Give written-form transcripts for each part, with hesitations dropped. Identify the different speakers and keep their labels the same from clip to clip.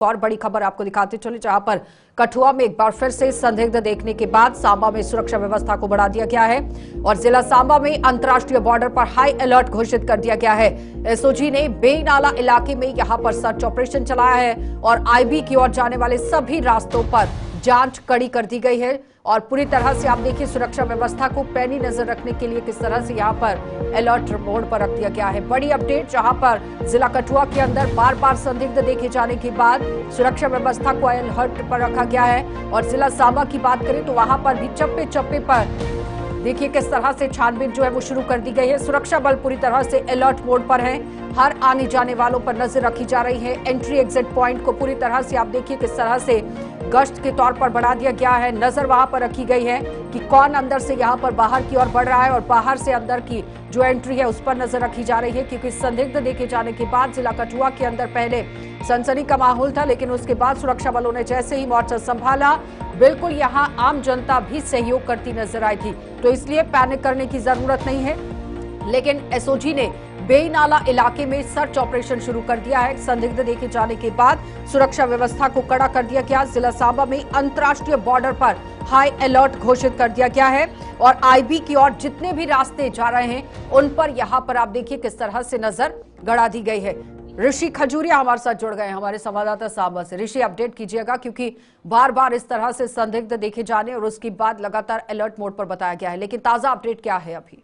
Speaker 1: और बड़ी खबर आपको दिखाते चले, जहां पर कठुआ में एक बार फिर से संदिग्ध देखने के बाद सांबा में सुरक्षा व्यवस्था को बढ़ा दिया गया है और जिला सांबा में अंतर्राष्ट्रीय बॉर्डर पर हाई अलर्ट घोषित कर दिया गया है। एसओजी ने बेनाला इलाके में यहां पर सर्च ऑपरेशन चलाया है और आईबी की ओर जाने वाले सभी रास्तों पर जांच कड़ी कर दी गई है और पूरी तरह से आप देखिए सुरक्षा व्यवस्था को पैनी नजर रखने के लिए किस तरह से यहां पर अलर्ट मोड पर रख दिया गया है। बड़ी अपडेट, जहां पर जिला कठुआ के अंदर बार बार संदिग्ध देखे जाने के बाद सुरक्षा व्यवस्था को अलर्ट पर रखा गया है और जिला सांबा की बात करें तो वहां पर भी चप्पे चप्पे पर देखिए किस तरह से छानबीन जो है वो शुरू कर दी गई है। सुरक्षा बल पूरी तरह से अलर्ट मोड पर है, हर आने जाने वालों पर नजर रखी जा रही है। एंट्री एग्जिट पॉइंट को पूरी तरह से आप देखिए किस तरह से गश्त के तौर पर बढ़ा दिया गया है। नजर वहां पर रखी गई है कि कौन अंदर से यहां पर बाहर की ओर बढ़ रहा है और बाहर से अंदर की जो एंट्री है उस पर नजर रखी जा रही है, क्योंकि संदिग्ध देखे जाने के बाद जिला कठुआ के अंदर पहले सनसनी का माहौल था, लेकिन उसके बाद सुरक्षा बलों ने जैसे ही मोर्चा संभाला बिल्कुल यहां आम जनता भी सहयोग करती नजर आई थी, तो इसलिए पैनिक करने की जरूरत नहीं है। लेकिन एसओजी ने बेनाला इलाके में सर्च ऑपरेशन शुरू कर दिया है। संदिग्ध देखे जाने के बाद सुरक्षा व्यवस्था को कड़ा कर दिया गया। जिला सांबा में अंतर्राष्ट्रीय बॉर्डर पर हाई अलर्ट घोषित कर दिया गया है और आईबी की ओर जितने भी रास्ते जा रहे हैं उन पर यहां पर आप देखिए किस तरह से नजर गड़ा दी गई है। ऋषि खजूरिया हमारे साथ जुड़ गए हैं, हमारे संवाददाता सांबा से। ऋषि, अपडेट कीजिएगा, क्योंकि बार बार इस तरह से संदिग्ध देखे जाने और उसके बाद लगातार अलर्ट मोड पर बताया गया है, लेकिन ताजा अपडेट क्या है अभी?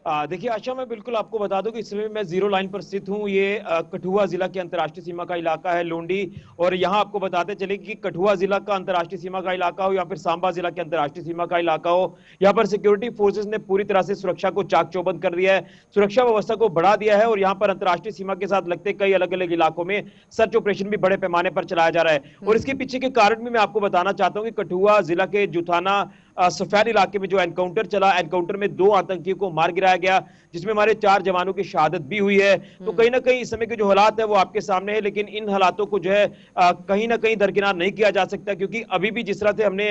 Speaker 2: देखिए आशा, मैं बिल्कुल आपको बता दूं कि इस समय मैं जीरो लाइन पर स्थित हूं। ये कठुआ जिला की अंतर्राष्ट्रीय सीमा का इलाका है लोंडी, और यहां आपको बताते चले कि कठुआ जिला का अंतर्राष्ट्रीय सीमा का इलाका हो या फिर सांबा जिला के अंतर्राष्ट्रीय सीमा का इलाका हो, यहां पर सिक्योरिटी फोर्सेस ने पूरी तरह से सुरक्षा को चाक चौबंद कर दिया है, सुरक्षा व्यवस्था को बढ़ा दिया है और यहाँ पर अंतर्राष्ट्रीय सीमा के साथ लगते कई अलग अलग इलाकों में सर्च ऑपरेशन भी बड़े पैमाने पर चलाया जा रहा है। और इसके पीछे के कारण भी मैं आपको बताना चाहता हूँ कि कठुआ जिला के जुथाना सफेद इलाके में जो एनकाउंटर चला, एनकाउंटर में 2 आतंकियों को मार गिराया गया, जिसमें हमारे 4 जवानों की शहादत भी हुई है। तो कहीं ना कहीं इस समय के जो हालात है वो आपके सामने है, लेकिन इन हालातों को जो है कहीं ना कहीं दरकिनार नहीं किया जा सकता, क्योंकि अभी भी जिस तरह से हमने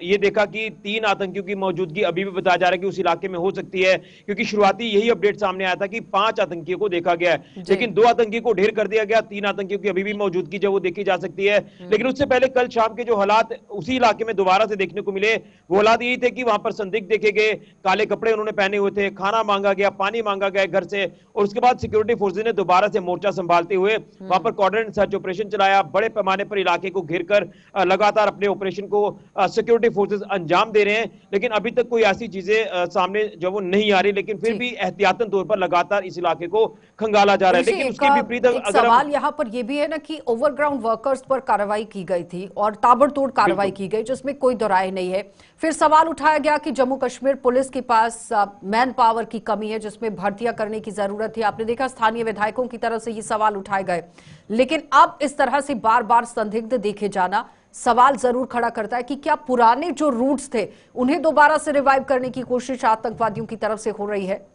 Speaker 2: ये देखा कि 3 आतंकियों की मौजूदगी अभी भी बताया जा रहा है कि उस इलाके में हो सकती है, क्योंकि शुरुआती यही अपडेट सामने आया था कि 5 आतंकियों को देखा गया है, लेकिन 2 आतंकियों को ढेर कर दिया गया। 3 आतंकियों की अभी भी मौजूदगी जो वो देखी जा सकती है। लेकिन उससे पहले कल शाम के जो हालात उसी इलाके में दोबारा से देखने को मिले, वो हालात यही थे कि वहां पर संदिग्ध देखे गए, काले कपड़े उन्होंने पहने हुए थे, खाना मांगा गया, पानी मांगा गया घर से, और उसके बाद सिक्योरिटी फोर्सेस ने दोबारा से मोर्चा संभालते हुए वहां पर कॉर्डिनेट सर्च ऑपरेशन चलाया। बड़े पैमाने पर इलाके को घेरकर लगातार अपने ऑपरेशन को सिक्योरिटी फोर्सेस अंजाम दे रहे हैं, लेकिन अभी तक कोई ऐसी चीजें सामने जो वो नहीं आ रही, लेकिन फिर भी एहतियातन तौर पर लगातार इस इलाके को खंगाला जा रहा है। लेकिन उसके विपरीत
Speaker 1: सवाल यहाँ पर यह भी है ना कि ओवरग्राउंड वर्कर्स पर कार्रवाई की गई थी और ताबड़तोड़ कार्रवाई की गई, जिसमें कोई दो राय नहीं है। फिर सवाल उठाया गया कि जम्मू कश्मीर पुलिस के पास मैन पावर की कमी है, जिसमें भर्तियां करने की जरूरत थी। आपने देखा स्थानीय विधायकों की तरफ से ये सवाल उठाए गए, लेकिन अब इस तरह से बार बार संदिग्ध देखे जाना सवाल जरूर खड़ा करता है कि क्या पुराने जो रूट्स थे उन्हें दोबारा से रिवाइव करने की कोशिश आतंकवादियों की तरफ से हो रही है?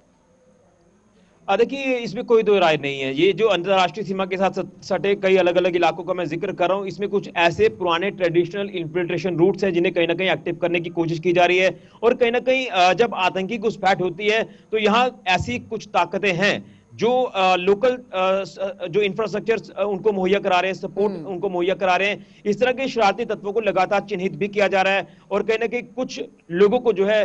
Speaker 2: देखिए, इसमें कोई दो राय नहीं है। ये जो अंतर्राष्ट्रीय सीमा के साथ सटे कई अलग अलग इलाकों का मैं जिक्र कर रहा हूं, इसमें कुछ ऐसे पुराने ट्रेडिशनल इन्फिल्ट्रेशन रूट्स हैं जिन्हें कहीं ना कहीं एक्टिव करने की कोशिश की जा रही है, और कहीं ना कहीं जब आतंकी घुसपैठ होती है तो यहाँ ऐसी कुछ ताकतें हैं जो लोकल जो इंफ्रास्ट्रक्चर उनको मुहैया करा रहे हैं, सपोर्ट उनको मुहैया करा रहे हैं। इस तरह के शरारती तत्वों को लगातार चिन्हित भी किया जा रहा है और कहीं ना कहीं कुछ लोगों को जो है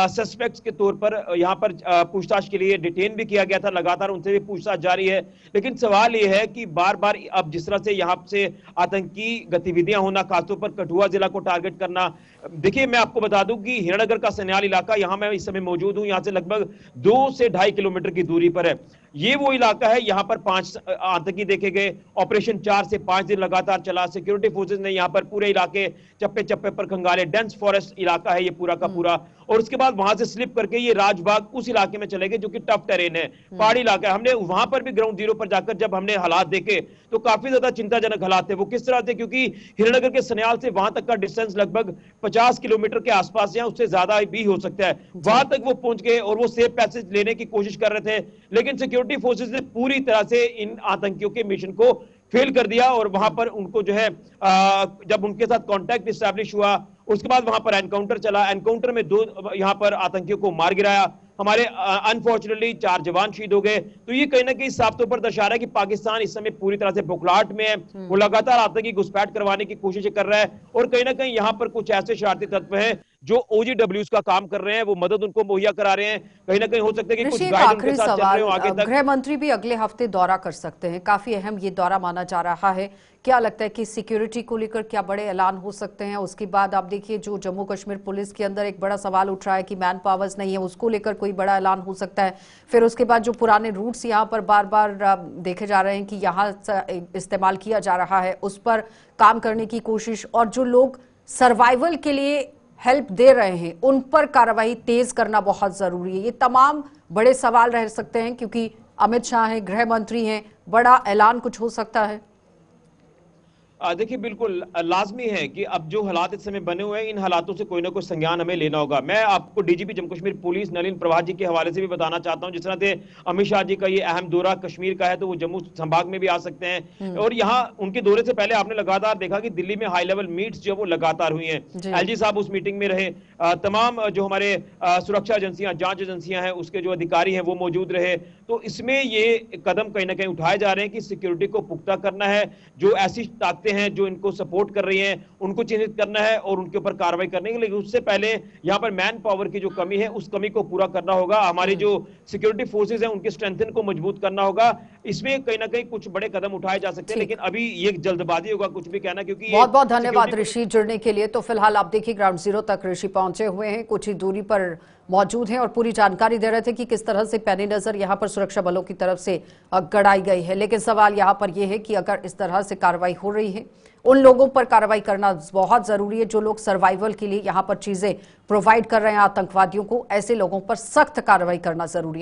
Speaker 2: सस्पेक्ट्स के तौर पर यहाँ पर पूछताछ के लिए डिटेन भी किया गया था। लगातार उनसे भी पूछताछ जारी है, लेकिन सवाल यह है कि बार बार अब जिस तरह से यहाँ से आतंकी गतिविधियां होना, खासतौर पर कठुआ जिला को टारगेट करना। देखिए, मैं आपको बता दूं कि हिरणनगर का सन्याल इलाका, यहाँ मैं इस समय मौजूद हूँ, यहाँ से लगभग 2 से 2.5 किलोमीटर की दूरी पर है। ये वो इलाका है, यहाँ पर 5 आतंकी देखे गए। ऑपरेशन 4 से 5 दिन लगातार चला। सिक्योरिटी फोर्सेस ने यहाँ पर पूरे इलाके चप्पे चप्पे पर खंगाले। डेंस फॉरेस्ट इलाका है ये पूरा का पूरा, और उसके बाद वहां से स्लिप करके ये राजबाग उस इलाके में चले गए जो कि टफ टेरेन है, पहाड़ी इलाका है। हमने वहां पर भी ग्राउंड जीरो पर जाकर जब हमने हालात देखे तो काफी ज्यादा चिंताजनक हालात थे। वो किस तरह थे, क्योंकि हिरणनगर के सन्याल से वहां तक का डिस्टेंस लगभग 50 किलोमीटर के आसपास या उससे ज्यादा भी हो सकता है। वहां तक वो पहुंच गए और वो सेफ पैसेज लेने की कोशिश कर रहे थे, लेकिन सिक्योरिटी फोर्सेस ने पूरी तरह से इन आतंकियों के मिशन को फेल कर दिया और वहां पर उनको जो है जब उनके साथ कांटेक्ट इस्टेब्लिश हुआ, उसके बाद वहां पर एनकाउंटर चला। एनकाउंटर में 2 यहां पर आतंकियों को मार गिराया। हमारे अनफॉर्चुनेटली 4 जवान शहीद हो गए। तो ये कहीं ना कहीं साफ तौर पर दर्शा रहा है कि पाकिस्तान इस समय पूरी तरह से बुखलाहट में है। वो लगातार आतंकी घुसपैठ करवाने की कोशिश कर रहा है और कहीं ना कहीं यहाँ पर कुछ ऐसे शरारती तत्व हैं जो OGWs का काम कर रहे हैं, वो मदद उनको मुहैया करा रहे हैं। कहीं ना कहीं हो सकता है कि कुछ गाइड उनके साथ चल रहे हो आगे तक।
Speaker 1: गृह मंत्री भी अगले हफ्ते दौरा कर सकते हैं, काफी अहम ये दौरा माना जा रहा है। क्या लगता है कि सिक्योरिटी को लेकर क्या बड़े ऐलान हो सकते हैं? उसके बाद आप देखिए जो जम्मू कश्मीर पुलिस के अंदर एक बड़ा सवाल उठ रहा है कि मैन पावर्स नहीं है, उसको लेकर कोई बड़ा ऐलान हो सकता है। फिर उसके बाद जो पुराने रूट्स यहाँ पर बार बार देखे जा रहे हैं कि यहाँ इस्तेमाल किया जा रहा है, उस पर काम करने की कोशिश, और जो लोग सर्वाइवल के लिए हेल्प दे रहे हैं उन पर कार्रवाई तेज करना बहुत जरूरी है। ये तमाम बड़े सवाल रह सकते हैं क्योंकि अमित शाह हैं, गृह मंत्री हैं, बड़ा ऐलान कुछ हो सकता है।
Speaker 2: देखिए बिल्कुल लाजमी है कि अब जो हालात इस समय बने हुए हैं, इन हालातों से कोई ना कोई संज्ञान हमें लेना होगा। मैं आपको DGP जम्मू कश्मीर पुलिस नलिन प्रभा जी के हवाले से भी बताना चाहता हूं, जिस तरह से अमित शाह जी का ये अहम दौरा कश्मीर का है तो वो जम्मू संभाग में भी आ सकते हैं। और यहाँ उनके दौरे से पहले आपने लगातार देखा कि दिल्ली में हाई लेवल मीट्स जो वो लगातार हुई हैं। LG साहब उस मीटिंग में रहे, तमाम जो हमारे सुरक्षा एजेंसियां, जांच एजेंसियां हैं, उसके जो अधिकारी हैं वो मौजूद रहे। तो इसमें ये कदम कहीं ना कहीं उठाए जा रहे हैं कि सिक्योरिटी को पुख्ता करना है, जो ऐसी ताकतें हैं जो इनको सपोर्ट कर रही हैं उनको चिन्हित करना है और उनके ऊपर कार्रवाई करने के लिए। उससे पहले यहाँ पर मैन पावर की जो कमी है उस कमी को पूरा करना होगा। हमारी जो सिक्योरिटी फोर्सेस हैं उनके स्ट्रेंथन को मजबूत करना होगा। इसमें कहीं ना कहीं कुछ बड़े कदम उठाए जा सकते हैं, लेकिन अभी ये जल्दबाजी होगा कुछ भी कहना, क्योंकि
Speaker 1: बहुत बहुत धन्यवाद ऋषि जुड़ने के लिए। तो फिलहाल आप देखिए ग्राउंड जीरो तक ऋषि पहुंचे हुए हैं, कुछ ही दूरी पर मौजूद हैं और पूरी जानकारी दे रहे थे कि किस तरह से पैनी नजर यहां पर सुरक्षा बलों की तरफ से गड़ाई गई है। लेकिन सवाल यहां पर यह है कि अगर इस तरह से कार्रवाई हो रही है, उन लोगों पर कार्रवाई करना बहुत जरूरी है जो लोग सर्वाइवल के लिए यहां पर चीजें प्रोवाइड कर रहे हैं आतंकवादियों को। ऐसे लोगों पर सख्त कार्रवाई करना जरूरी है।